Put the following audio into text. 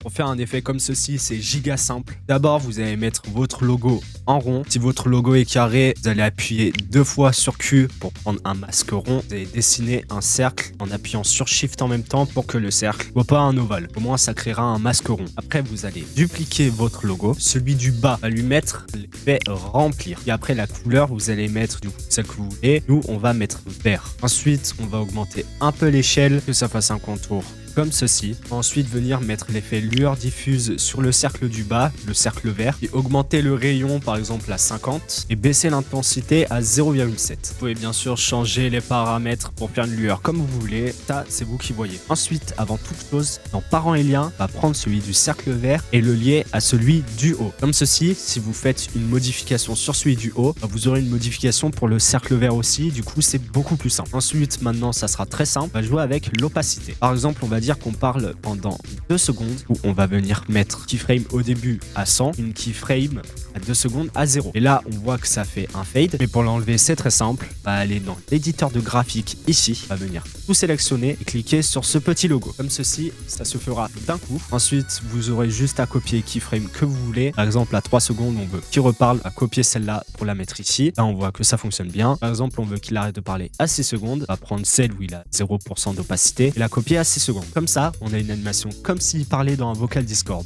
Pour faire un effet comme ceci, c'est giga simple. D'abord, vous allez mettre votre logo en rond. Si votre logo est carré, vous allez appuyer 2 fois sur Q pour prendre un masque rond. Vous allez dessiner un cercle en appuyant sur Shift en même temps pour que le cercle ne soit pas un ovale. Au moins, ça créera un masque rond. Après, vous allez dupliquer votre logo. Celui du bas va lui mettre l'effet remplir. Et après, la couleur, vous allez mettre du coup celle que vous voulez. Nous, on va mettre vert. Ensuite, on va augmenter un peu l'échelle, que ça fasse un contour comme ceci. Ensuite, venir mettre l'effet lueur diffuse sur le cercle du bas, le cercle vert, et augmenter le rayon par exemple à 50 et baisser l'intensité à 0,7. Vous pouvez bien sûr changer les paramètres pour faire une lueur comme vous voulez, ça c'est vous qui voyez. Ensuite, avant toute chose, dans parents et liens, on va prendre celui du cercle vert et le lier à celui du haut. Comme ceci, si vous faites une modification sur celui du haut, vous aurez une modification pour le cercle vert aussi, du coup c'est beaucoup plus simple. Ensuite, maintenant ça sera très simple, on va jouer avec l'opacité. Par exemple, on va dire qu'on parle pendant 2 secondes où on va venir mettre keyframe au début à 100, une keyframe à 2 secondes à 0. Et là, on voit que ça fait un fade. Mais pour l'enlever, c'est très simple. On va aller dans l'éditeur de graphique ici. On va venir tout sélectionner et cliquer sur ce petit logo. Comme ceci, ça se fera d'un coup. Ensuite, vous aurez juste à copier keyframe que vous voulez. Par exemple, à 3 secondes, on veut qu'il reparle, à copier celle-là pour la mettre ici. Là, on voit que ça fonctionne bien. Par exemple, on veut qu'il arrête de parler à 6 secondes. On va prendre celle où il a 0% d'opacité et la copier à 6 secondes. Comme ça, on a une animation comme s'il parlait dans un vocal Discord.